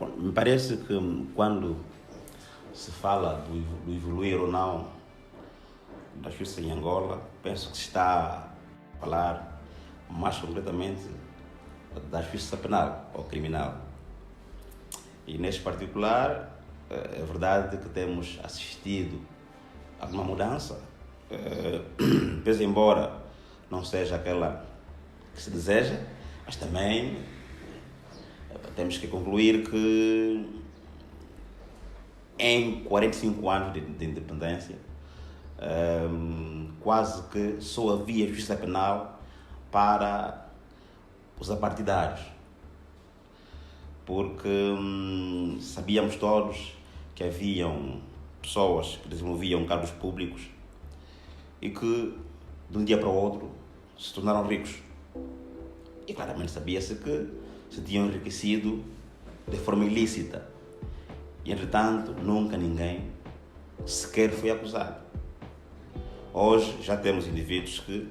Bom, me parece que quando se fala do evoluir ou não da justiça em Angola, penso que se está a falar mais concretamente da justiça penal ou criminal. E neste particular, é verdade que temos assistido a uma mudança, pese embora não seja aquela que se deseja, mas também temos que concluir que em 45 anos de independência, quase que só havia justiça penal para os apartidários, porque sabíamos todos que haviam pessoas que desenvolviam cargos públicos e que de um dia para o outro se tornaram ricos. E claramente sabia-se que se tinham enriquecido de forma ilícita. E, entretanto, nunca ninguém sequer foi acusado. Hoje já temos indivíduos que,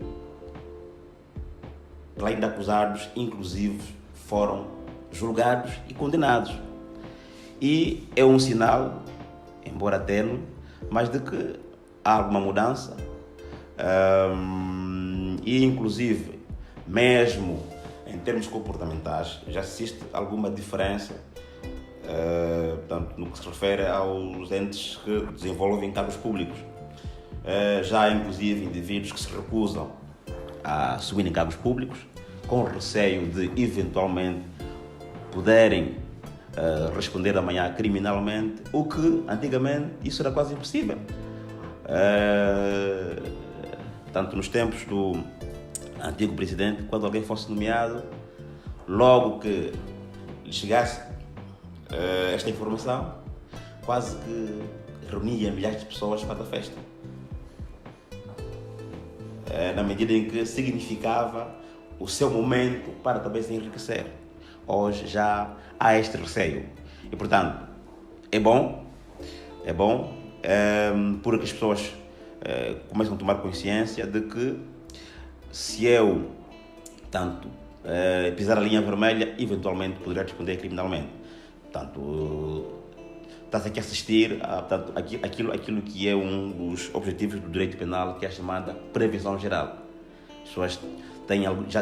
além de acusados, inclusive foram julgados e condenados. E é um sinal, embora tênue, mas de que há alguma mudança. E, inclusive, mesmo em termos comportamentais, já existe alguma diferença, portanto, no que se refere aos entes que desenvolvem cargos públicos. Já há, inclusive, indivíduos que se recusam a assumir cargos públicos, com receio de, eventualmente, poderem responder amanhã criminalmente, o que, antigamente, isso era quase impossível. Tanto nos tempos do antigo presidente, quando alguém fosse nomeado, logo que lhe chegasse esta informação, quase que reunia milhares de pessoas para a festa. Na medida em que significava o seu momento para também se enriquecer. Hoje já há este receio. E, portanto, é bom, porque as pessoas começam a tomar consciência de que se eu, tanto, pisar a linha vermelha, eventualmente poderá responder criminalmente. Portanto, está-se aqui a assistir a aquilo que é um dos objetivos do direito penal, que é a chamada previsão geral. As pessoas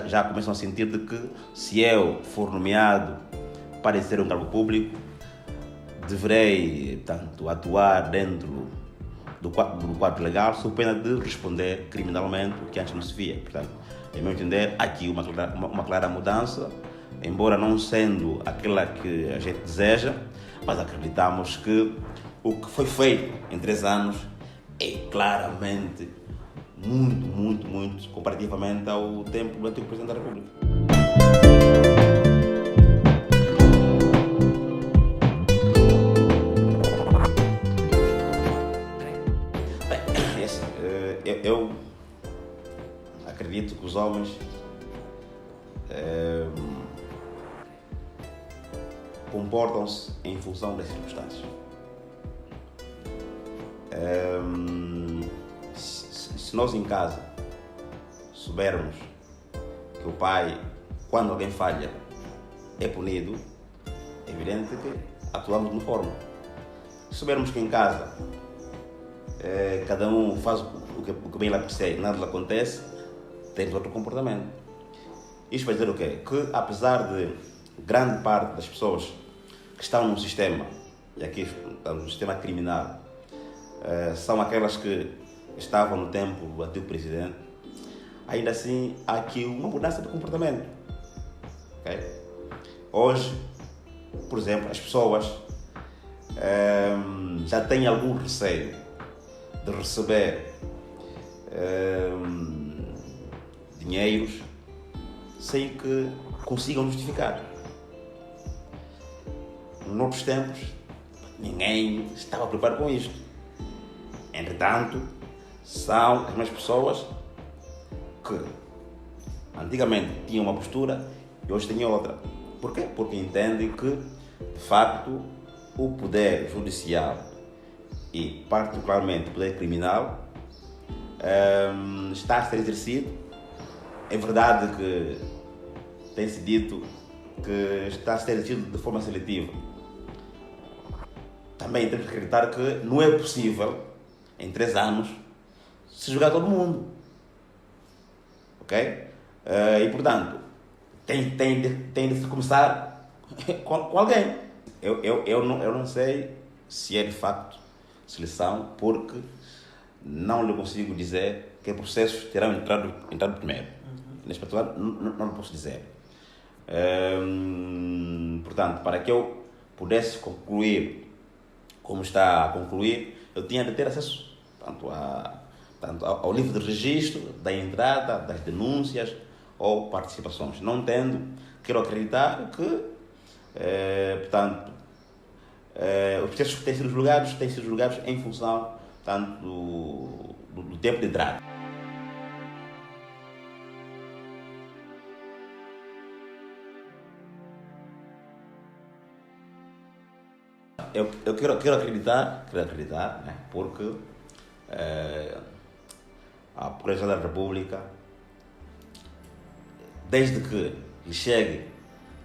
já começam a sentir de que se eu for nomeado para exercer um cargo público, deverei, portanto, atuar dentro do quadro legal, sob pena de responder criminalmente, o que antes não se via. Portanto, em meu entender, há aqui uma clara mudança, embora não sendo aquela que a gente deseja, mas acreditamos que o que foi feito em 3 anos é claramente muito comparativamente ao tempo do antigo Presidente da República. Eu acredito que os homens comportam-se em função das circunstâncias. Se nós em casa soubermos que o pai, quando alguém falha, é punido, é evidente que atuamos de uma forma. Se soubermos que em casa cada um faz o que bem lhe apetecer e nada lhe acontece, temos outro comportamento. Isto vai dizer o quê? Que apesar de grande parte das pessoas que estão no sistema, e aqui no sistema criminal, são aquelas que estavam no tempo do antigo presidente, ainda assim há aqui uma mudança de comportamento. Okay? Hoje, por exemplo, as pessoas já têm algum receio de receber dinheiros sem que consigam justificar. Noutros tempos, ninguém estava preparado com isto. Entretanto, são as mesmas pessoas que antigamente tinham uma postura e hoje têm outra. Por quê? Porque entendem que, de facto, o poder judicial e, particularmente, o poder criminal está a ser exercido. É verdade que tem-se dito que está a ser exercido de forma seletiva. também temos que acreditar que não é possível, em 3 anos, se jogar todo mundo. Ok? E, portanto, tem de se começar com alguém. Eu não sei se é de facto seleção, porque não lhe consigo dizer que processos terão entrado primeiro. Neste particular, não posso dizer. Portanto, para que eu pudesse concluir como está a concluir, eu tinha de ter acesso tanto ao livro de registro, da entrada, das denúncias ou participações. Não tendo, quero acreditar que, portanto, os processos que têm sido julgados em função, tanto do tempo de entrada. Eu quero acreditar, né? Porque a Procuradoria da República, desde que lhe chegue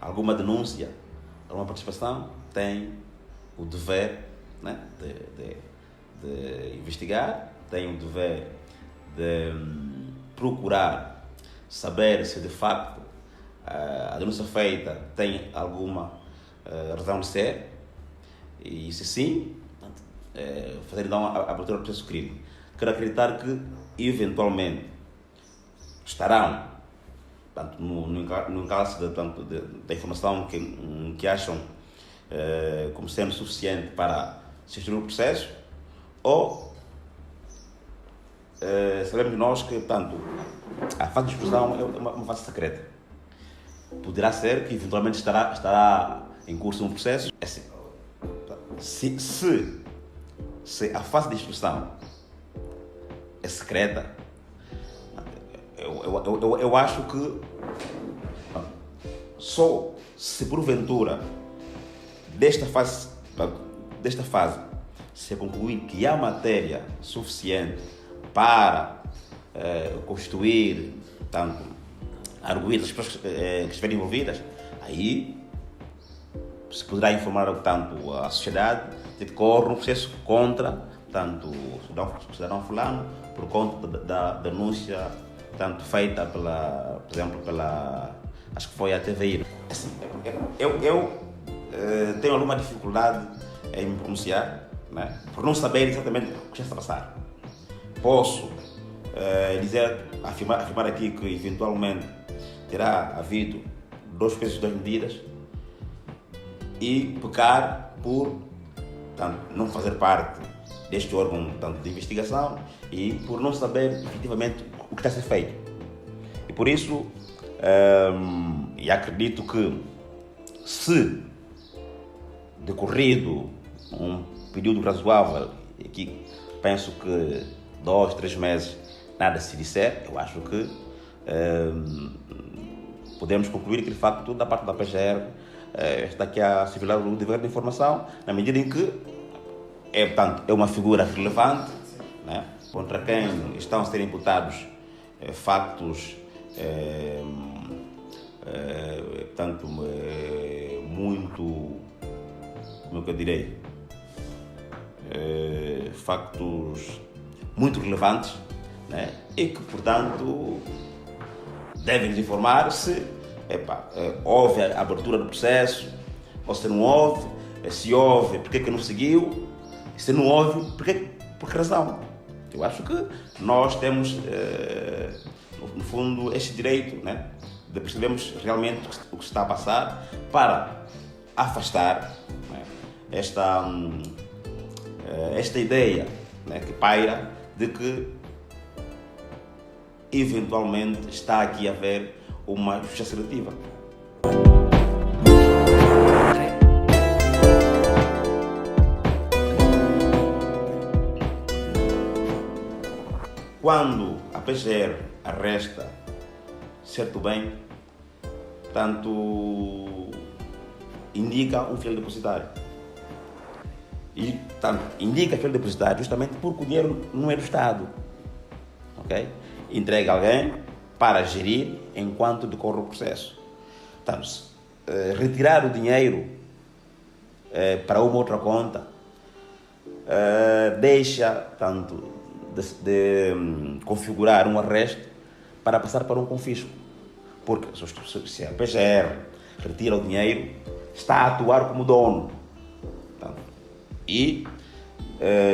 alguma denúncia, alguma participação, tem o dever, né, de investigar, tem o dever de procurar saber se de facto a denúncia feita tem alguma razão de ser, e se sim, fazer então a abertura do processo de crime. Quero acreditar que eventualmente estarão, portanto, no encalço da informação que acham como sendo suficiente para se instruir o processo, ou sabemos nós que, portanto, a fase de instrução é uma fase secreta. Poderá ser que eventualmente estará em curso um processo. É assim, se a fase de instrução é secreta, eu acho que só se porventura desta fase se concluir que há matéria suficiente para constituir, tanto arguir as pessoas que estiverem envolvidas, aí se poderá informar, tanto a sociedade de que corre um processo contra, tanto o cidadão fulano, por conta da denúncia, tanto feita por exemplo, acho que foi a TVI. Assim, eu tenho alguma dificuldade em me pronunciar, né, por não saber exatamente o que está a passar. Posso afirmar aqui que eventualmente terá havido 2 pesos, 2 medidas, e pecar por, tanto, não fazer parte deste órgão, tanto, de investigação, e por não saber efetivamente o que está a ser feito. E por isso, e acredito que, se decorrido um período razoável, e aqui penso que 2, 3 meses, nada se disser, eu acho que podemos concluir que, de facto, da parte da PGR, está aqui a se violar o dever de informação, na medida em que portanto, é uma figura relevante, né, contra quem estão a ser imputados factos portanto, muito, como é que eu direi, factos muito relevantes, né, e que, portanto, devem-nos informar se houve a abertura do processo, ou se não houve, se houve, porque que não seguiu, se não houve, por que razão. Eu acho que nós temos, no fundo, este direito, né, de percebermos realmente o que está a passar, para afastar, né, esta ideia, né, que paira de que eventualmente está aqui a haver uma justiça seletiva. Quando a PGR arresta certo bem, tanto indica um fiel depositário. E tanto indica fiel depositário justamente porque o dinheiro não é do Estado. Ok? Entrega alguém para gerir enquanto decorre o processo. Portanto, retirar o dinheiro para uma outra conta deixa tanto de configurar um arresto para passar para um confisco. Porque se a PGR retira o dinheiro, está a atuar como dono. E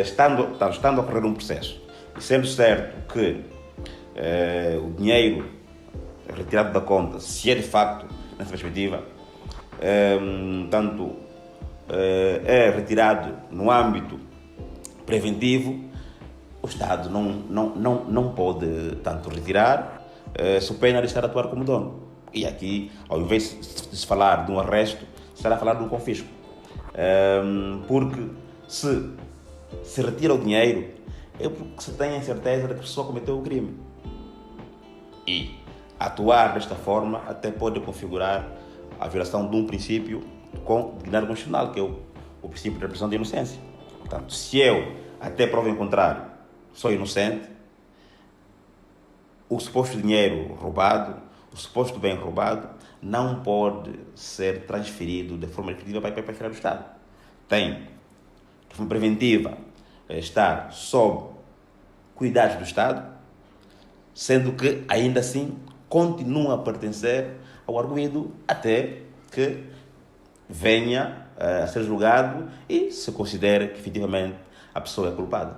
estando a ocorrer um processo, e sendo certo que o dinheiro retirado da conta, se é de facto, nessa perspectiva, é retirado no âmbito preventivo, o Estado não pode tanto retirar, sob pena de estar a atuar como dono. E aqui, ao invés de se falar de um arresto, se estará a falar de um confisco. Porque se retira o dinheiro, é porque se tem a certeza de que a pessoa cometeu o crime. E atuar desta forma até pode configurar a violação de um princípio com dignidade constitucional, que é o princípio da presunção de inocência. Portanto, se eu, até prova em contrário, sou inocente, o suposto dinheiro roubado, o suposto bem roubado, não pode ser transferido de forma efetiva para a esfera do Estado. Tem, de forma preventiva, estar sob cuidados do Estado, sendo que, ainda assim, continua a pertencer ao arguido até que venha a ser julgado e se considere que, efetivamente, a pessoa é culpada.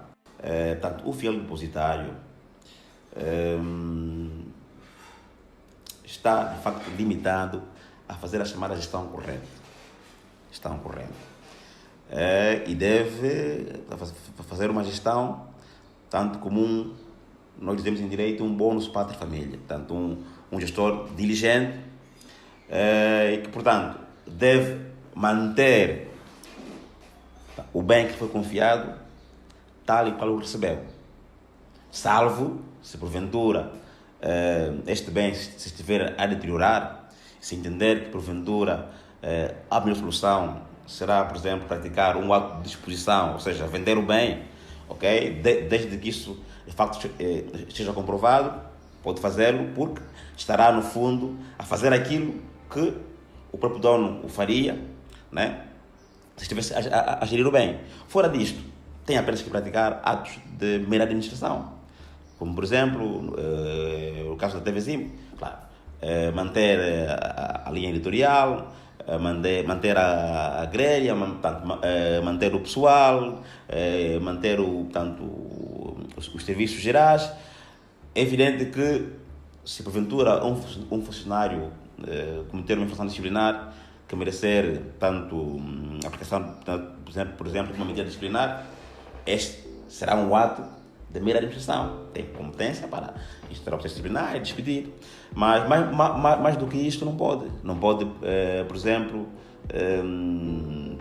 Portanto, o fiel depositário está, de facto, limitado a fazer a chamada gestão corrente. E deve fazer uma gestão, tanto como nós dizemos em direito, um bônus pátria família. Portanto, um gestor diligente e que, portanto, deve manter o bem que foi confiado tal e qual o recebeu. Salvo, se porventura este bem se estiver a deteriorar, se entender que porventura a melhor solução será, por exemplo, praticar um ato de disposição, ou seja, vender o bem, ok? Desde que isso de facto esteja comprovado, pode fazê-lo porque estará no fundo a fazer aquilo que o próprio dono o faria, né? Se estivesse a gerir o bem. Fora disto, tem apenas que praticar atos de mera administração, como por exemplo o caso da TVzinho, claro, manter a linha editorial, manter a grelha, manter o pessoal, manter os serviços gerais. É evidente que, se porventura um funcionário cometer uma infração disciplinar que merecer tanto a aplicação, por exemplo, de uma medida disciplinar, este será um ato de mera administração. Tem competência para instaurar o processo disciplinar e despedir. Mas mais do que isto não pode. Não pode, por exemplo,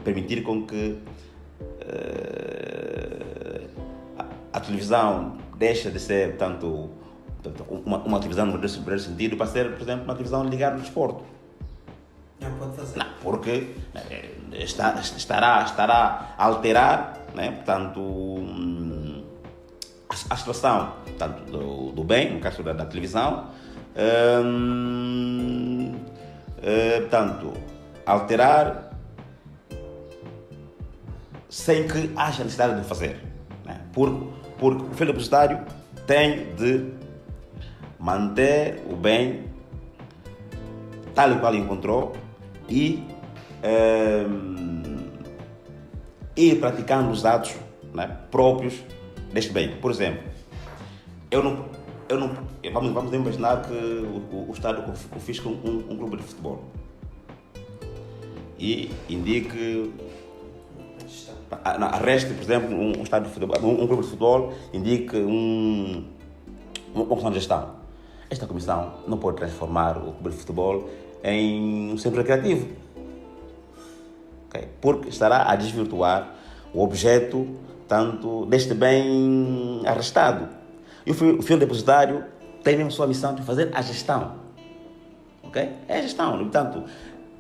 permitir com que a televisão deixe de ser tanto uma televisão no verdadeiro sentido para ser, por exemplo, uma televisão ligada ao desporto. Não pode fazer. Não, porque estará a alterar, né, portanto, a situação tanto do bem, no caso da televisão, portanto, alterar sem que haja necessidade de fazer, né? Porque o fiel depositário tem de manter o bem tal e qual encontrou e ir praticando os atos, né, próprios deste bem. Por exemplo, vamos imaginar que o Estado confisca um clube de futebol e indique, arreste, por exemplo, um estádio de futebol, um clube de futebol, indique uma comissão de gestão. Esta comissão não pode transformar o clube de futebol em um centro recreativo, okay? Porque estará a desvirtuar o objeto tanto deste bem arrestado. E o fiel depositário tem mesmo sua missão de fazer a gestão, okay? É a gestão, portanto,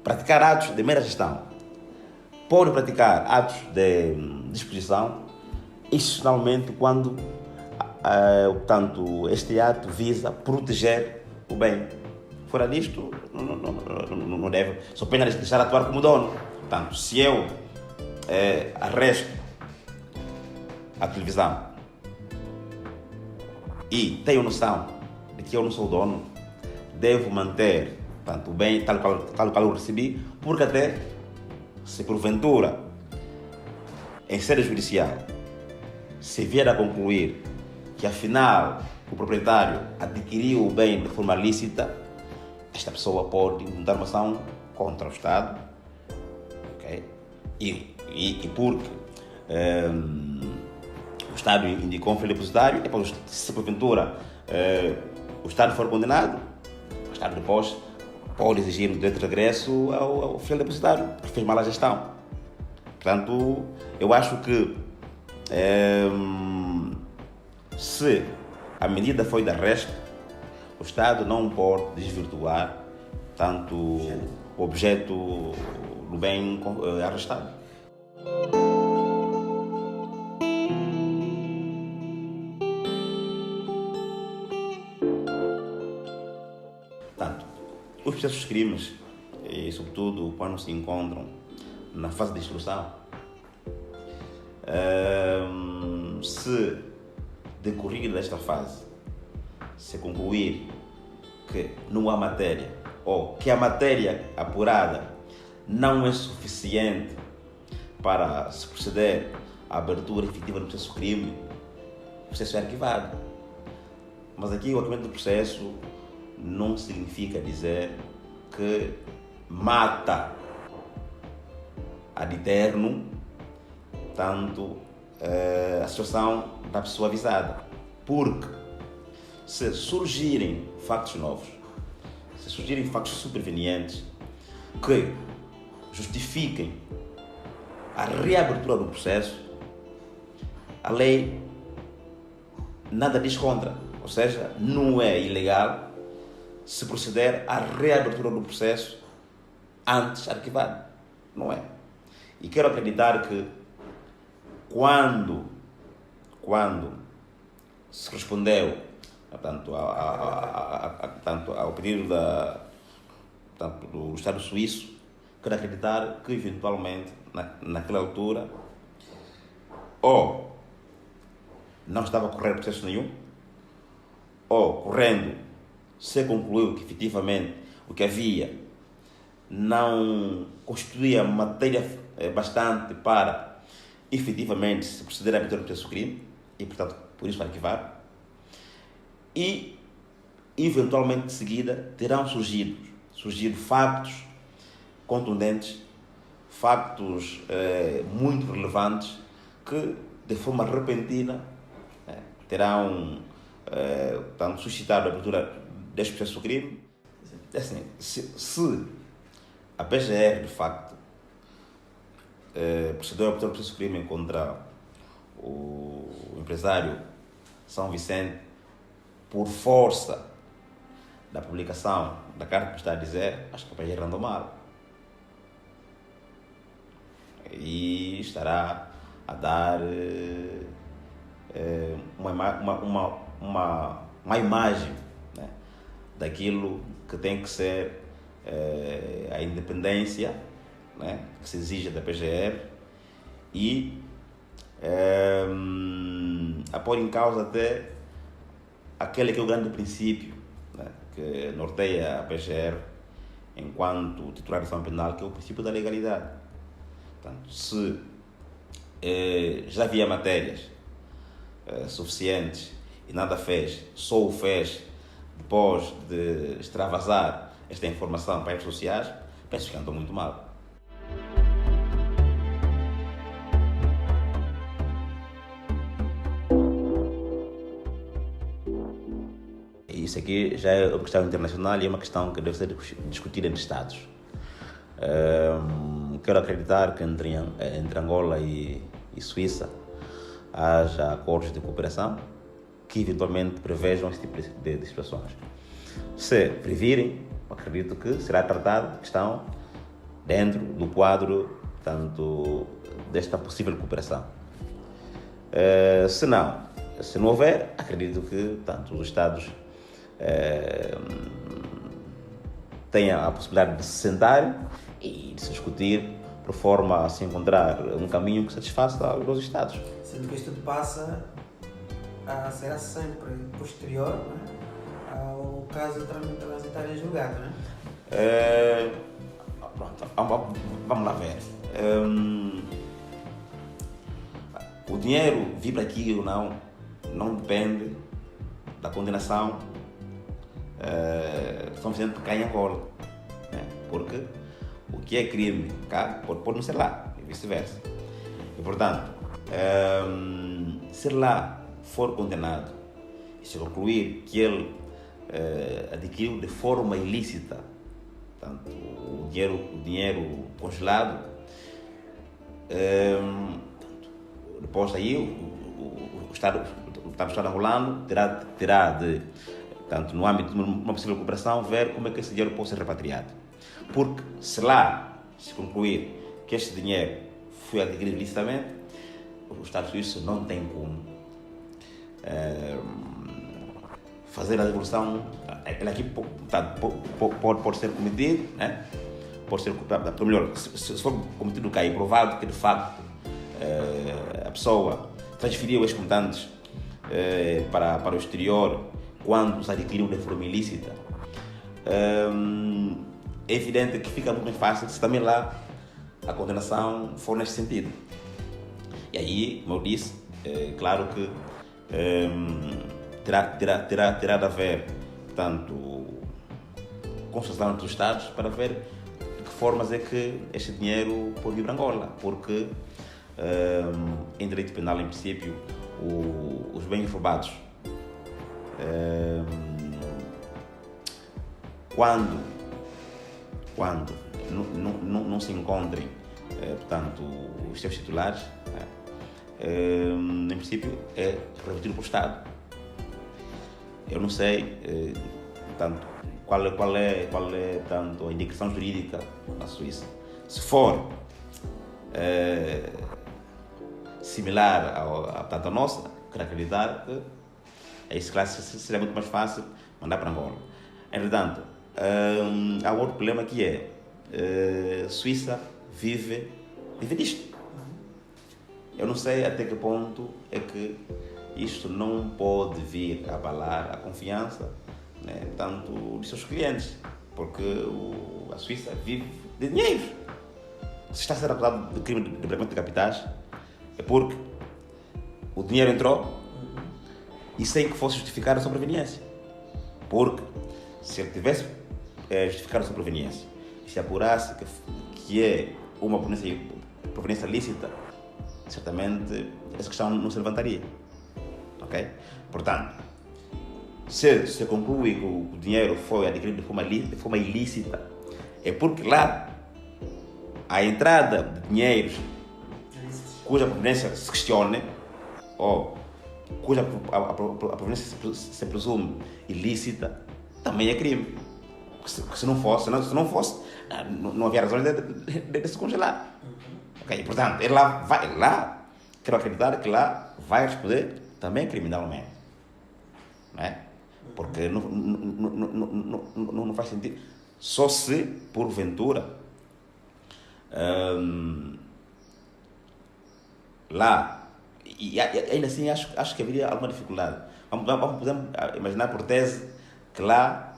praticar atos de mera gestão. Pode praticar atos de disposição, excepcionalmente quando portanto, este ato visa proteger o bem. Fora disto, não deve, só apenas deixar atuar como dono. Portanto, se eu arresto a televisão e tenho noção de que eu não sou dono, devo manter tanto o bem tal qual eu recebi, porque até se porventura em sede judicial se vier a concluir que afinal o proprietário adquiriu o bem de forma lícita, esta pessoa pode montar uma ação contra o Estado, okay? E porque o Estado indicou um fiel depositário, depois, se porventura o Estado for condenado, o Estado depois pode exigir o direito de regresso ao fiel depositário, que fez mal a gestão. Portanto, eu acho que se a medida foi de arresto, o Estado não pode desvirtuar tanto o objeto do bem arrestado. Portanto, os processos de crimes, e sobretudo quando se encontram na fase de instrução, se decorrer desta fase, se concluir que não há matéria ou que a matéria apurada não é suficiente para se proceder à abertura efetiva do processo de crime, o processo é arquivado. Mas aqui o arquivamento do processo não significa dizer que mata ad eterno tanto a situação da pessoa avisada, porque se surgirem factos novos, se surgirem factos supervenientes que justifiquem a reabertura do processo, a lei nada diz contra, ou seja, não é ilegal se proceder à reabertura do processo antes arquivado, não é? E quero acreditar que quando se respondeu portanto, ao pedido do Estado suíço, quero acreditar que eventualmente naquela altura ou não estava a correr processo nenhum, ou correndo se concluiu que efetivamente o que havia não constituía matéria bastante para efetivamente se proceder à abertura do processo de crime e, portanto, por isso arquivar. E, eventualmente, de seguida, terão surgido factos contundentes, factos muito relevantes que, de forma repentina, terão portanto, suscitado a abertura deste processo de crime. Assim, se a PGR, de facto, procedeu a abertura do processo de crime contra o empresário São Vicente por força da publicação da carta que está a dizer, acho que a PGR andou mal. E estará a dar uma imagem, né, daquilo que tem que ser a independência, né, que se exige da PGR e a pôr em causa até aquele que é o grande princípio, né, que norteia a PGR enquanto titular de ação penal, que é o princípio da legalidade. Portanto, se já havia matérias suficientes e nada fez, só o fez depois de extravasar esta informação para as redes sociais, penso que andou muito mal. Isso aqui já é uma questão internacional e é uma questão que deve ser discutida entre Estados. Quero acreditar que entre Angola e Suíça haja acordos de cooperação que eventualmente prevejam esse tipo de situações. Se previrem, acredito que será tratada a questão dentro do quadro, tanto desta possível cooperação. Se não houver, acredito que tanto os Estados tenham a possibilidade de se sentarem e de se discutir por forma a se encontrar um caminho que satisfaça os dois Estados. Sendo que isto passa a ser sempre posterior, não é? Ao caso transitar em julgado, não é? Pronto, vamos lá ver. O dinheiro vir para aqui ou não depende da condenação que estão fazendo cá em Angola, né? Porque o que é crime cá pode não ser lá e vice-versa. E portanto, se lá for condenado e se concluir que ele adquiriu de forma ilícita, portanto, o dinheiro congelado, depois aí o Estado angolano terá de, portanto, no âmbito de uma possível cooperação, ver como é que esse dinheiro pode ser repatriado. Porque se lá se concluir que este dinheiro foi adquirido ilicitamente, o Estado suíço não tem como fazer a devolução. Ele aqui pode ser cometido, né? Pode ser, ou melhor, se for cometido cá e provado que de facto a pessoa transferiu esses contantes para o exterior quando se adquiriu de forma ilícita, é evidente que fica muito mais fácil se também lá a condenação for neste sentido. E aí, como eu disse, claro que terá de haver, portanto, consultação dos Estados para ver de que formas é que este dinheiro pode vir para Angola, porque em direito penal, em princípio, os bens roubados, quando não se encontrem, portanto, os seus titulares, em princípio é revertido para o Estado. Eu não sei, portanto, qual é tanto, a indicação jurídica na Suíça. Se for similar à nossa, quero acreditar que esse classe seria muito mais fácil mandar para Angola. Entretanto, há outro problema que é Suíça vive disto. Eu não sei até que ponto é que isto não pode vir a abalar a confiança, né, tanto dos seus clientes, porque a Suíça vive de dinheiro. Se está a ser acusado de crime de branqueamento de capitais, é porque o dinheiro entrou e sem que fosse justificar a sua proveniência. Porque se ele tivesse justificado a sua proveniência e se apurasse que é uma proveniência lícita, certamente essa questão não se levantaria. Ok? Portanto, se conclui que o dinheiro foi adquirido de forma ilícita, é porque lá a entrada de dinheiros cuja proveniência se questione ou cuja a proveniência se presume ilícita, também é crime. Se não fosse, não havia razões de se congelar. Okay? Portanto, ele lá, quero acreditar que lá vai responder também criminalmente. Não é? Porque não faz sentido. Só se, porventura, lá, e ainda assim acho que haveria alguma dificuldade. Podemos imaginar por tese que lá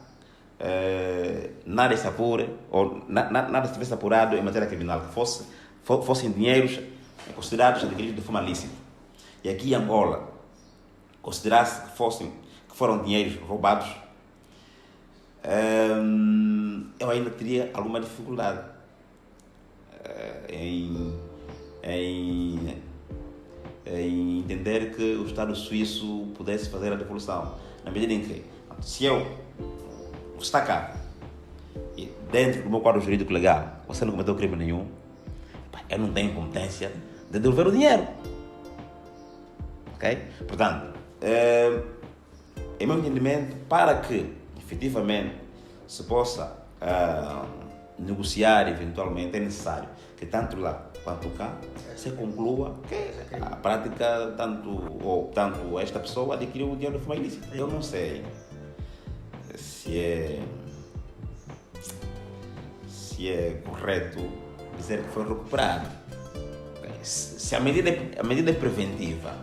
nada se apure, ou nada estivesse apurado em matéria criminal, que fossem dinheiros considerados adquiridos de forma lícita. E aqui em Angola, considerasse que foram dinheiros roubados, eu ainda teria alguma dificuldade em entender que o Estado suíço pudesse fazer a devolução, na medida em que, se eu está cá e dentro do meu quadro jurídico legal você não cometeu crime nenhum, eu não tenho competência de devolver o dinheiro. Ok? Portanto, em meu entendimento, para que efetivamente se possa negociar eventualmente, é necessário que tanto lá quanto cá se conclua que a prática, tanto esta pessoa adquiriu o dinheiro de forma ilícita. Eu não sei se é correto dizer que foi recuperado. Se a medida é preventiva,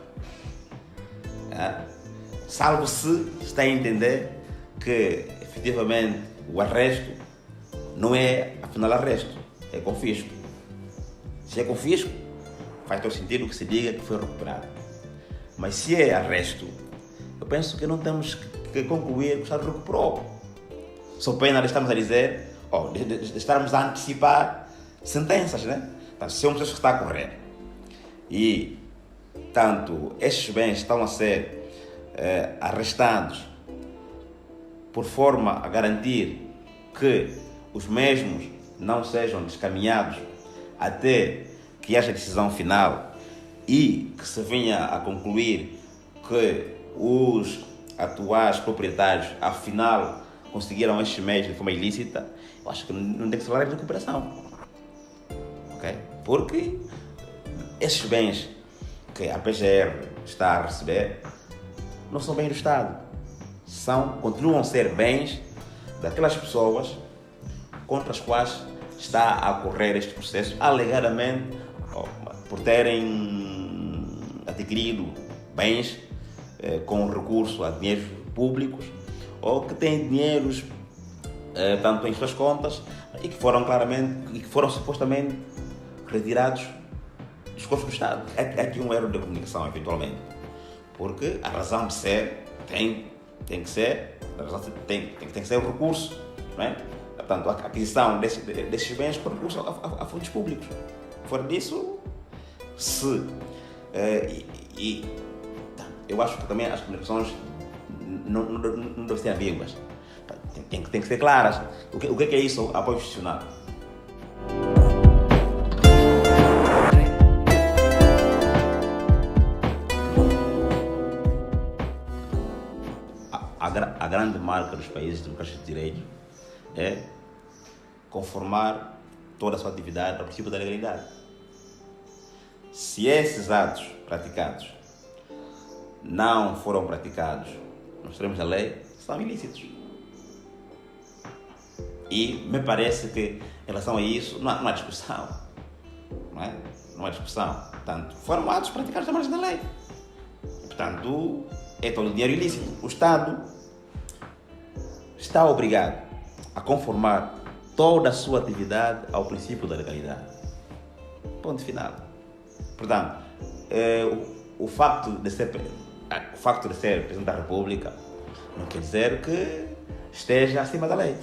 salvo se está a entender que efetivamente o arresto não é afinal arresto, é confisco. Se é confisco, faz todo sentido que se diga que foi recuperado. Mas se é arresto, eu penso que não temos que concluir que o Estado recuperou. Só pena de estarmos a dizer, de estarmos a antecipar sentenças, né? Então, se é um processo que está a correr e, tanto, estes bens estão a ser arrestados por forma a garantir que os mesmos não sejam descaminhados até que haja decisão final e que se venha a concluir que os atuais proprietários, afinal, conseguiram estes meios de forma ilícita, eu acho que não tem que se falar de recuperação. Okay? Porque esses bens que a PGR está a receber não são bens do Estado. Continuam a ser bens daquelas pessoas contra as quais está a correr este processo, alegadamente por terem adquirido bens com recurso a dinheiros públicos ou que têm dinheiros tanto em suas contas e que foram supostamente retirados dos cofres do Estado. É aqui um erro de comunicação, eventualmente, porque a razão de ser tem que ser o recurso, não é? Portanto, a aquisição desses bens com recurso a fundos públicos. Fora disso, eu acho que também as comunicações não devem ser ambíguas. Tem que ser claras. O que é isso, apoio institucional? A grande marca dos países democráticos de direito é conformar toda a sua atividade ao princípio da legalidade. Se esses atos praticados não foram praticados nos termos da lei, são ilícitos. E me parece que, em relação a isso, não há discussão. Não há discussão. Portanto, foram atos praticados à margem da lei. Portanto, é todo o dinheiro ilícito. O Estado está obrigado a conformar toda a sua atividade ao princípio da legalidade. Ponto final. Portanto, o facto de ser Presidente da República não quer dizer que esteja acima da lei.